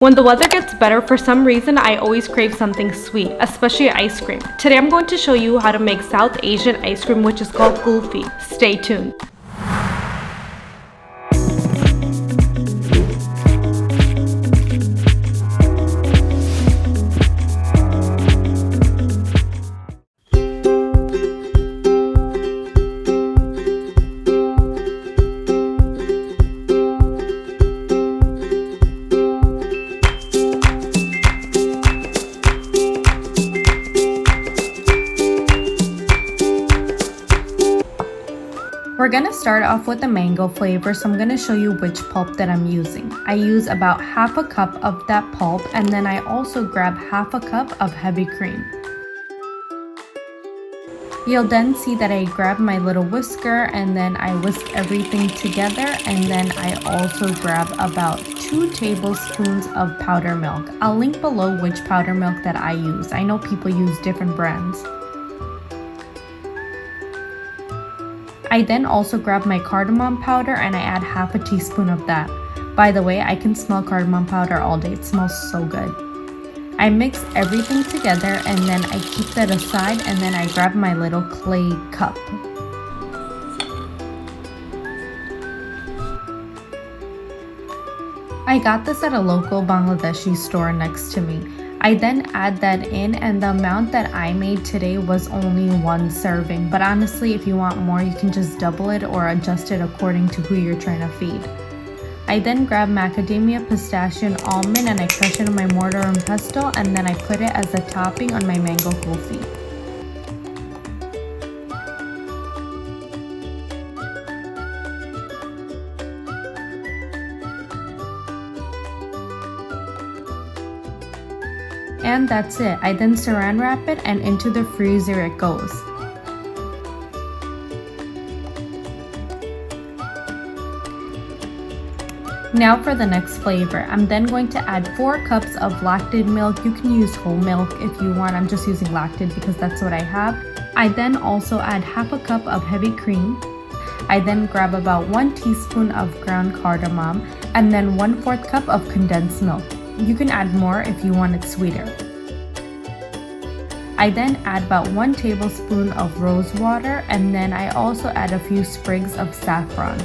When the weather gets better, for some reason, I always crave something sweet, especially ice cream. Today I'm going to show you how to make South Asian ice cream, which is called Kulfi. Stay tuned. We're gonna start off with the mango flavor, so I'm gonna show you which pulp that I'm using. I use about half a cup of that pulp, and then I also grab half a cup of heavy cream. You'll then see that I grab my little whisker and then I whisk everything together, and then I also grab about 2 tablespoons of powder milk. I'll link below which powder milk that I use. I know people use different brands. I then also grab my cardamom powder and I add half a teaspoon of that. By the way, I can smell cardamom powder all day. It smells so good. I mix everything together and then I keep that aside, and then I grab my little clay cup. I got this at a local Bangladeshi store next to me. I then add that in, and the amount that I made today was only 1 serving. But honestly, if you want more, you can just double it or adjust it according to who you're trying to feed. I then grab macadamia, pistachio, and almond, and I crush it in my mortar and pestle, and then I put it as a topping on my mango kulfi. And that's it. I then saran wrap it and into the freezer it goes. Now for the next flavor. I'm then going to add 4 cups of lacted milk. You can use whole milk if you want. I'm just using lacted because that's what I have. I then also add half a cup of heavy cream. I then grab about 1 teaspoon of ground cardamom and then 1/4 cup of condensed milk. You can add more if you want it sweeter. I then add about 1 tablespoon of rose water, and then I also add a few sprigs of saffron.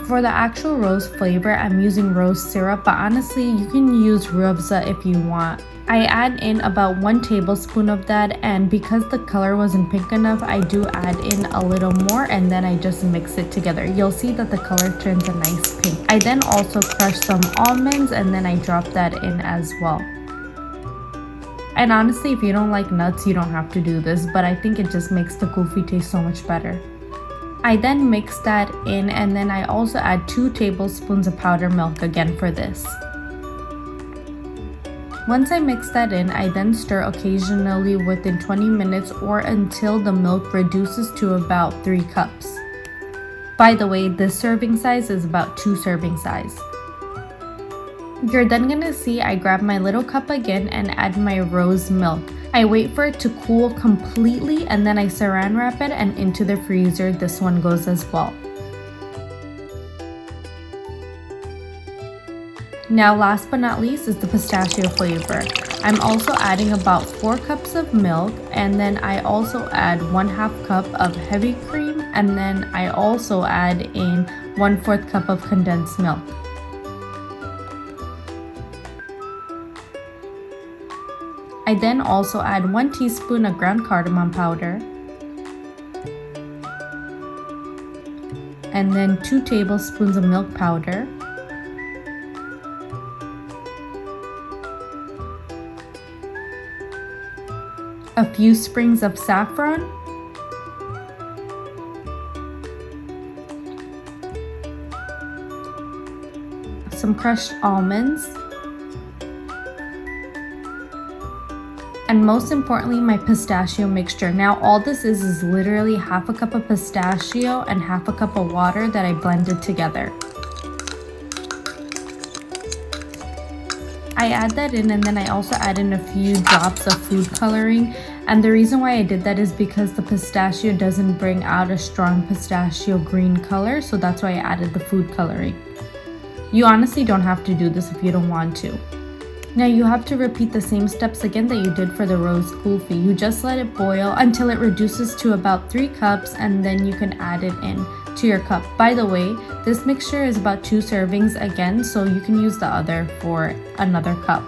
For the actual rose flavor, I'm using rose syrup, but honestly, you can use ruafza if you want. I add in about 1 tablespoon of that, and because the color wasn't pink enough, I do add in a little more, and then I just mix it together. You'll see that the color turns a nice pink. I then also crush some almonds, and then I drop that in as well. And honestly, if you don't like nuts, you don't have to do this, but I think it just makes the kulfi taste so much better. I then mix that in, and then I also add 2 tablespoons of powder milk again for this. Once I mix that in, I then stir occasionally within 20 minutes or until the milk reduces to about 3 cups. By the way, this serving size is about 2 serving size. You're then gonna see I grab my little cup again and add my rose milk. I wait for it to cool completely, and then I saran wrap it and into the freezer. This one goes as well. Now last but not least is the pistachio flavor. I'm also adding about 4 cups of milk, and then I also add 1/2 cup of heavy cream, and then I also add in 1/4 cup of condensed milk. I then also add 1 teaspoon of ground cardamom powder, and then 2 tablespoons of milk powder, a few sprigs of saffron, some crushed almonds, and most importantly, my pistachio mixture. Now all this is literally half a cup of pistachio and half a cup of water that I blended together. I add that in, and then I also add in a few drops of food coloring, And the reason why I did that is because the pistachio doesn't bring out a strong pistachio green color, so that's why I added the food coloring. You honestly don't have to do this if you don't want to. Now you have to repeat the same steps again that you did for the rose kulfi. You just let it boil until it reduces to about 3 cups, and then you can add it in to your cup. By the way, this mixture is about 2 servings again, so you can use the other for another cup.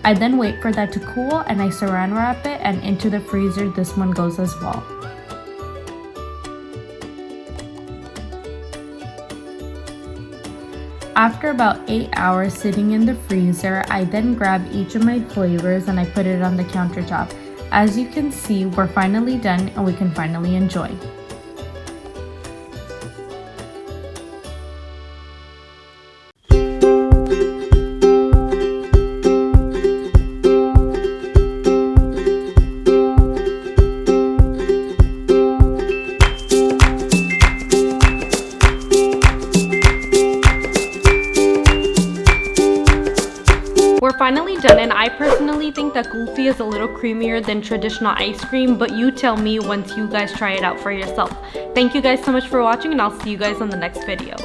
I then wait for that to cool and I saran wrap it, and into the freezer this one goes as well. After about 8 hours sitting in the freezer, I then grab each of my flavors and I put it on the countertop. As you can see, we're finally done and we can finally enjoy. We're finally done, and I personally think that Kulfi is a little creamier than traditional ice cream, but you tell me once you guys try it out for yourself. Thank you guys so much for watching, and I'll see you guys on the next video.